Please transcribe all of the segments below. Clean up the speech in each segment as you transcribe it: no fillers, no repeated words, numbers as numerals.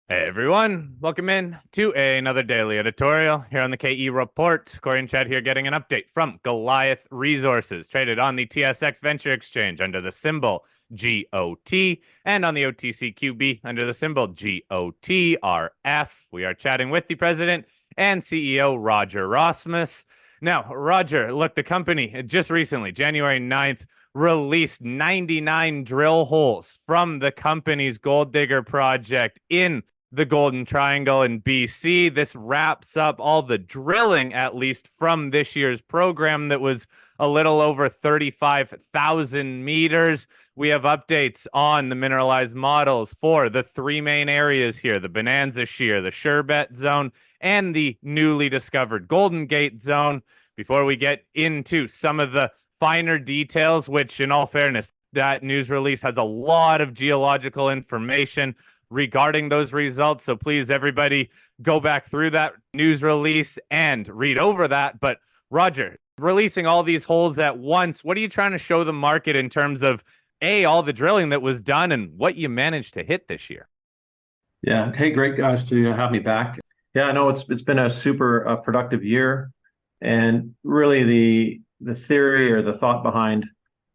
Hey everyone, welcome in to another daily editorial here on the KE Report. Corey and Chad here getting an update from Goliath Resources, traded on the TSX Venture Exchange under the symbol GOT and on the OTCQB under the symbol GOTRF. We are chatting with the president and CEO, Roger Rosmus. Now, Roger, look, the company just recently, January 9th, released 99 drill holes from the company's Golddigger project in the Golden Triangle in BC. This wraps up all the drilling, at least from this year's program, that was a little over 35,000 meters. We have updates on the mineralized models for the three main areas here, the Bonanza Shear, the Surebet Zone, and the newly discovered Golden Gate Zone. Before we get into some of the finer details, which in all fairness, that news release has a lot of geological information regarding those results. So please, everybody, go back through that news release and read over that. But Roger, releasing all these holes at once, what are you trying to show the market in terms of all the drilling that was done and what you managed to hit this year? Yeah. Hey, great guys to have me back. Yeah, I know it's been a super productive year, and really the theory or the thought behind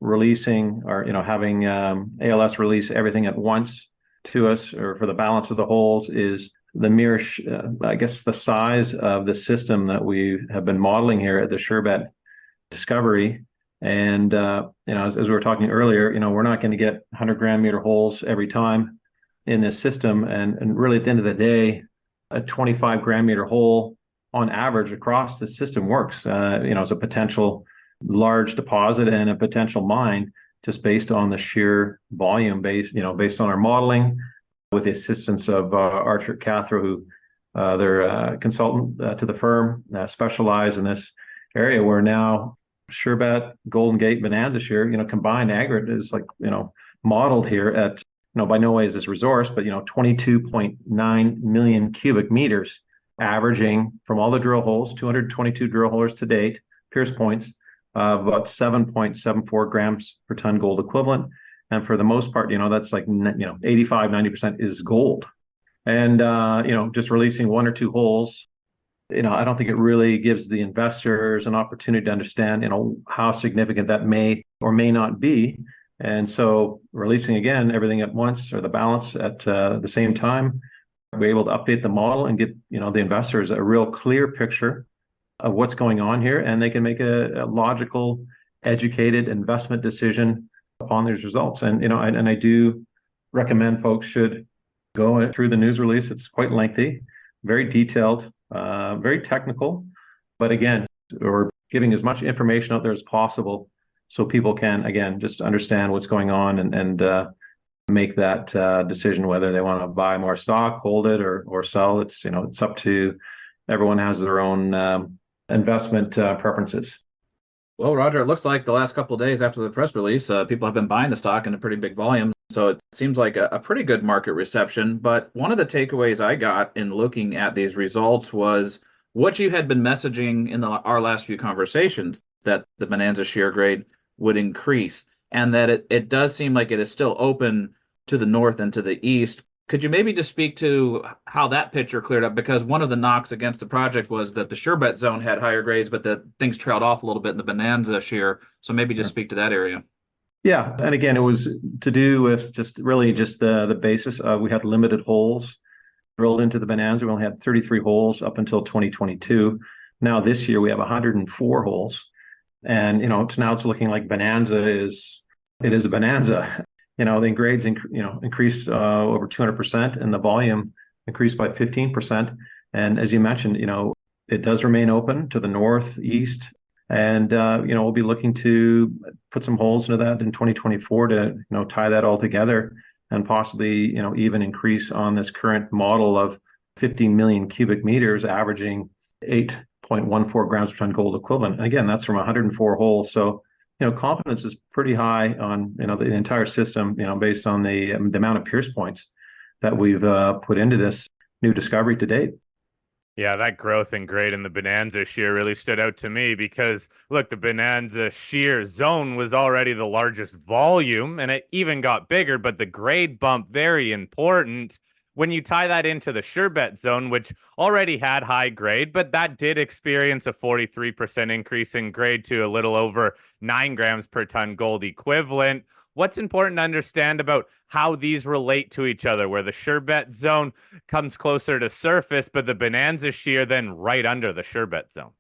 releasing or having ALS release everything at once to us or for the balance of the holes is the mere I guess the size of the system that we have been modeling here at the Surebet discovery. And as we were talking earlier, we're not going to get 100 gram meter holes every time in this system, and really at the end of the day, a 25 gram meter hole on average across the system works. As a potential large deposit and a potential mine, just based on the sheer volume based on our modeling with the assistance of Archer Cathro, who they're a consultant to the firm, specialize in this area where now Surebet, Golden Gate, Bonanza Shear, combined aggregate is modeled here at, by no way is this resource, but 22.9 million cubic meters, averaging from all the drill holes, 222 drill holes to date, pierce points, about 7.74 grams per ton gold equivalent. And for the most part, that's 85, 90% is gold. And, just releasing one or two holes, I don't think it really gives the investors an opportunity to understand, how significant that may or may not be. And so releasing again, everything at once or the balance at the same time, we're able to update the model and get, the investors a real clear picture of what's going on here, and they can make a logical, educated investment decision upon these results. And and I do recommend folks should go through the news release. It's quite lengthy, very detailed, very technical, but again, we're giving as much information out there as possible so people can again just understand what's going on and make that decision whether they want to buy more stock, hold it, or sell. It's it's up to everyone. Has their own investment preferences. Well, Roger, it looks like the last couple of days after the press release, people have been buying the stock in a pretty big volume. So it seems like a pretty good market reception. But one of the takeaways I got in looking at these results was what you had been messaging in our last few conversations, that the Bonanza shear grade would increase, and that it does seem like it is still open to the north and to the east. Could you maybe just speak to how that picture cleared up? Because one of the knocks against the project was that the Surebet Zone had higher grades, but that things trailed off a little bit in the Bonanza Shear. So maybe just speak to that area. Yeah, and again, it was to do with just the basis. We had limited holes drilled into the Bonanza. We only had 33 holes up until 2022. Now this year we have 104 holes, and it's looking like Bonanza is a Bonanza. The grades increased over 200%, and the volume increased by 15%. And as you mentioned, it does remain open to the northeast, and we'll be looking to put some holes into that in 2024 to tie that all together and possibly even increase on this current model of 15 million cubic meters, averaging 8.14 grams per ton gold equivalent. And again, that's from 104 holes. So confidence is pretty high on the entire system, based on the amount of pierce points that we've put into this new discovery to date. Yeah, that growth and grade in the Bonanza Shear really stood out to me because, look, the Bonanza Shear Zone was already the largest volume, and it even got bigger, but the grade bump, very important. When you tie that into the Surebet Zone, which already had high grade, but that did experience a 43% increase in grade to a little over 9 grams per ton gold equivalent, what's important to understand about how these relate to each other, where the Surebet Zone comes closer to surface, but the Bonanza Shear then right under the Surebet Zone?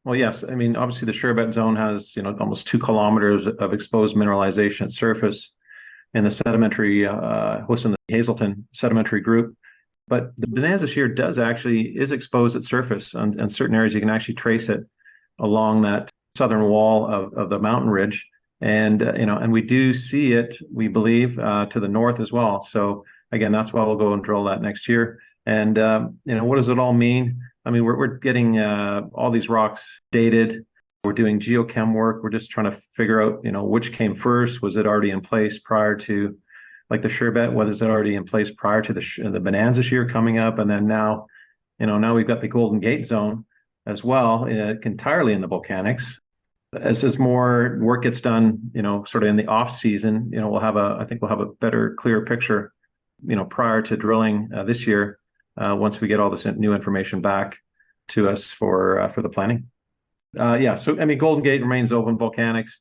Well, yes. I mean, obviously the Surebet Zone has, almost 2 kilometers of exposed mineralization at surface in the sedimentary, hosted in the Hazelton sedimentary group. But the Bonanza Shear is exposed at surface. On certain areas, you can actually trace it along that southern wall of the mountain ridge. And we do see it, we believe, to the north as well. So again, that's why we'll go and drill that next year. And what does it all mean? I mean, we're getting all these rocks dated. We're doing geochem work. We're just trying to figure out, which came first. Was it already in place prior to, like the Surebet? Was it already in place prior to the Bonanza Shear coming up? And then now we've got the Golden Gate Zone as well, entirely in the volcanics. As more work gets done, sort of in the off season, I think we'll have a better, clearer picture, prior to drilling this year. Once we get all this new information back to us for the planning. So I mean, Golden Gate remains open volcanics.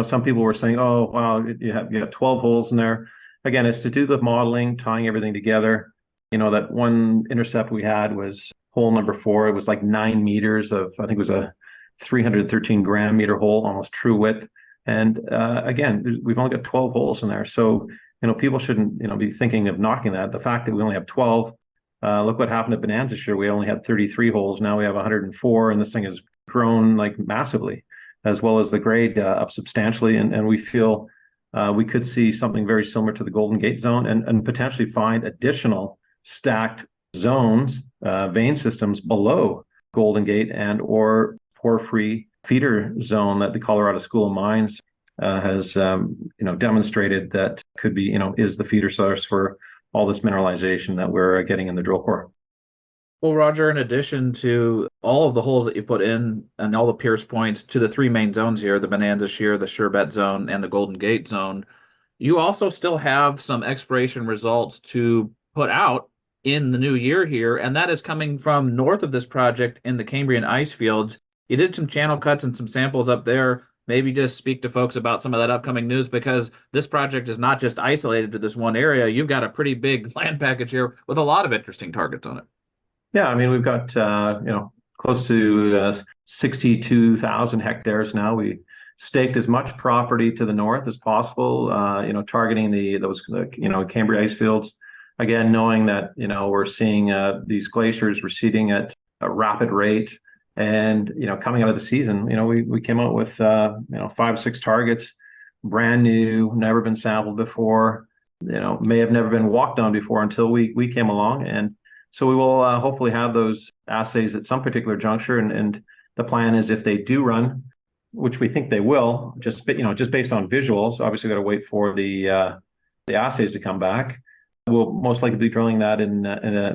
Some people were saying, "Oh, wow, you have 12 holes in there." Again, it's to do the modeling, tying everything together. That one intercept we had was hole number 4. It was like 9 meters of, I think it was a 313 gram meter hole, almost true width. And again, we've only got 12 holes in there, so people shouldn't be thinking of knocking that. The fact that we only have 12. Look what happened at Bonanza Shear. We only had 33 holes. Now we have 104, and this thing has grown like massively, as well as the grade up substantially. And we feel we could see something very similar to the Golden Gate Zone, and potentially find additional stacked zones, vein systems below Golden Gate and or porphyry feeder zone that the Colorado School of Mines has demonstrated that could be is the feeder source for all this mineralization that we're getting in the drill core. Well, Roger, in addition to all of the holes that you put in and all the pierce points to the 3 main zones here, the Bonanza Shear, the Surebet Zone, and the Golden Gate Zone, you also still have some exploration results to put out in the new year here, and that is coming from north of this project in the Cambrian ice fields. You did some channel cuts and some samples up there. Maybe just speak to folks about some of that upcoming news, because this project is not just isolated to this one area. You've got a pretty big land package here with a lot of interesting targets on it. Yeah, I mean, we've got close to 62,000 hectares now. We staked as much property to the north as possible, targeting those Cambria ice fields. Again, knowing that we're seeing these glaciers receding at a rapid rate. And coming out of the season, we came out with 5, 6 targets, brand new, never been sampled before, may have never been walked on before until we came along. And so we will hopefully have those assays at some particular juncture. And the plan is, if they do run, which we think they will, just based on visuals, obviously got to wait for the assays to come back. We'll most likely be drilling that in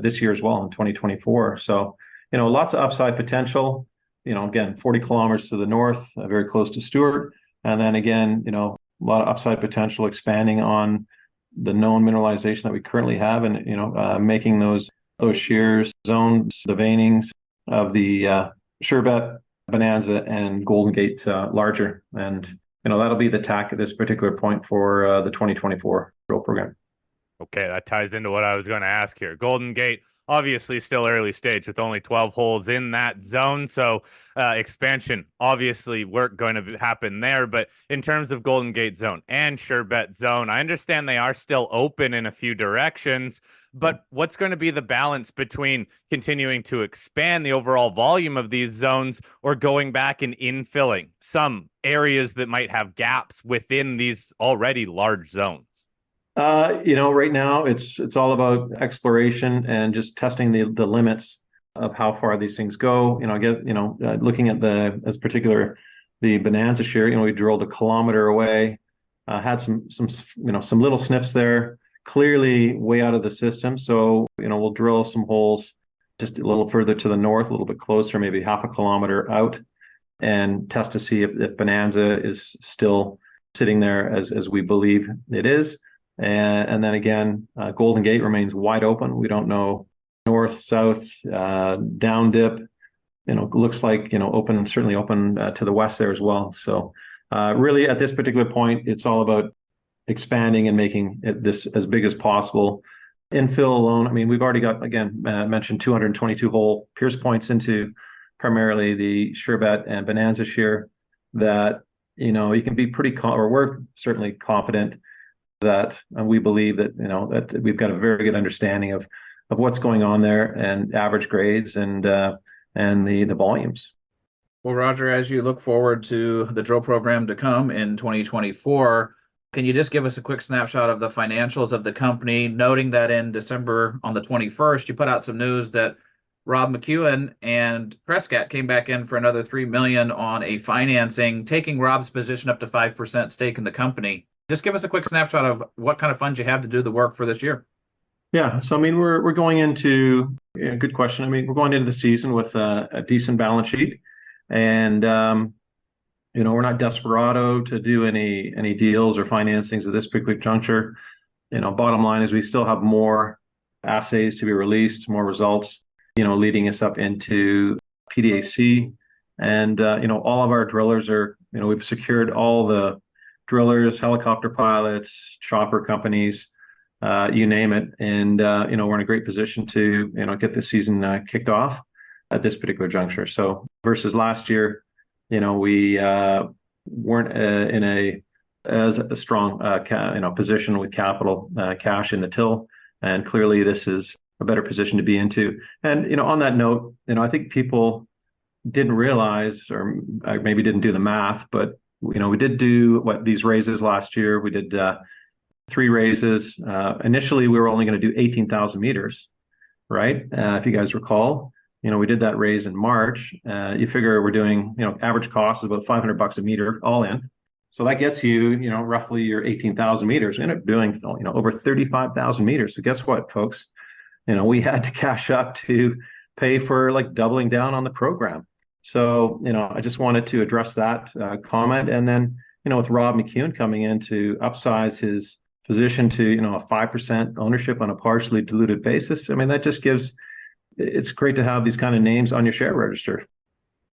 this year as well, in 2024. So lots of upside potential. Again, 40 kilometers to the north, very close to Stewart. And then again, a lot of upside potential expanding on the known mineralization that we currently have, and making those shear zones, the veinings of the Surebet, Bonanza, and Golden Gate larger. And that'll be the tack at this particular point for the 2024 drill program. Okay, that ties into what I was going to ask here. Golden Gate, obviously still early stage with only 12 holes in that zone. So expansion, obviously work going to happen there. But in terms of Golden Gate Zone and Surebet Zone, I understand they are still open in a few directions. But what's going to be the balance between continuing to expand the overall volume of these zones or going back and infilling some areas that might have gaps within these already large zones? Right now it's all about exploration and just testing the limits of how far these things go. Looking at the Bonanza Shear, we drilled 1 kilometer away, had some little sniffs there, clearly way out of the system. So, we'll drill some holes just a little further to the north, a little bit closer, maybe half a kilometer out, and test to see if Bonanza is still sitting there as we believe it is. And then again, Golden Gate remains wide open. We don't know north, south, down dip. Looks like, open, certainly open to the west there as well. So really at this particular point, it's all about expanding and making this as big as possible. Infill alone, I mean, we've already got, again, mentioned 222 hole pierce points into primarily the Surebet and Bonanza Shear that, you can be or we're certainly confident that we believe that, that we've got a very good understanding of what's going on there and average grades and the volumes. Well, Roger, as you look forward to the drill program to come in 2024, can you just give us a quick snapshot of the financials of the company, noting that in December on the 21st, you put out some news that Rob McEwen and Prescott came back in for another $3 million on a financing, taking Rob's position up to 5% stake in the company. Just give us a quick snapshot of what kind of funds you have to do the work for this year. Yeah, so I mean, we're going into good question. I mean, we're going into the season with a decent balance sheet, and we're not desperado to do any deals or financings at this particular juncture. Bottom line is we still have more assays to be released, more results, leading us up into PDAC, and all of our drillers are, we've secured all the drillers, helicopter pilots, chopper companies. You name it, and we're in a great position to get the season kicked off at this particular juncture. So versus last year, we weren't in as a strong position with capital cash in the till, and clearly this is a better position to be into. And on that note, I think people didn't realize, or maybe didn't do the math, but we did do these raises last year. We did 3 raises. Initially, we were only going to do 18,000 meters, right? If you guys recall, we did that raise in March. You figure we're doing, average cost is about $500 a meter all in. So that gets you, roughly your 18,000 meters. We ended up doing, over 35,000 meters. So guess what, folks? We had to cash up to pay for doubling down on the program. So, I just wanted to address that comment. And then, with Rob McEwen coming in to upsize his position to a 5% ownership on a partially diluted basis. I mean, that just it's great to have these kind of names on your share register.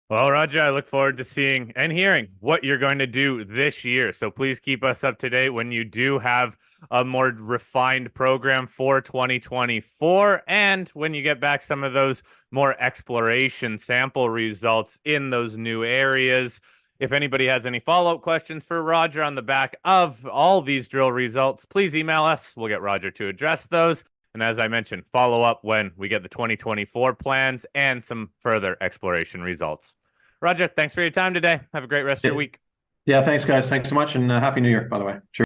Well, Roger, I look forward to seeing and hearing what you're going to do this year. So please keep us up to date when you do have a more refined program for 2024, and when you get back some of those more exploration sample results in those new areas. If anybody has any follow-up questions for Roger on the back of all these drill results, please email us. We'll get Roger to address those. And as I mentioned, follow up when we get the 2024 plans and some further exploration results. Roger, thanks for your time today. Have a great rest of your week. Yeah, thanks, guys. Thanks so much, and Happy New Year, by the way. Cheers.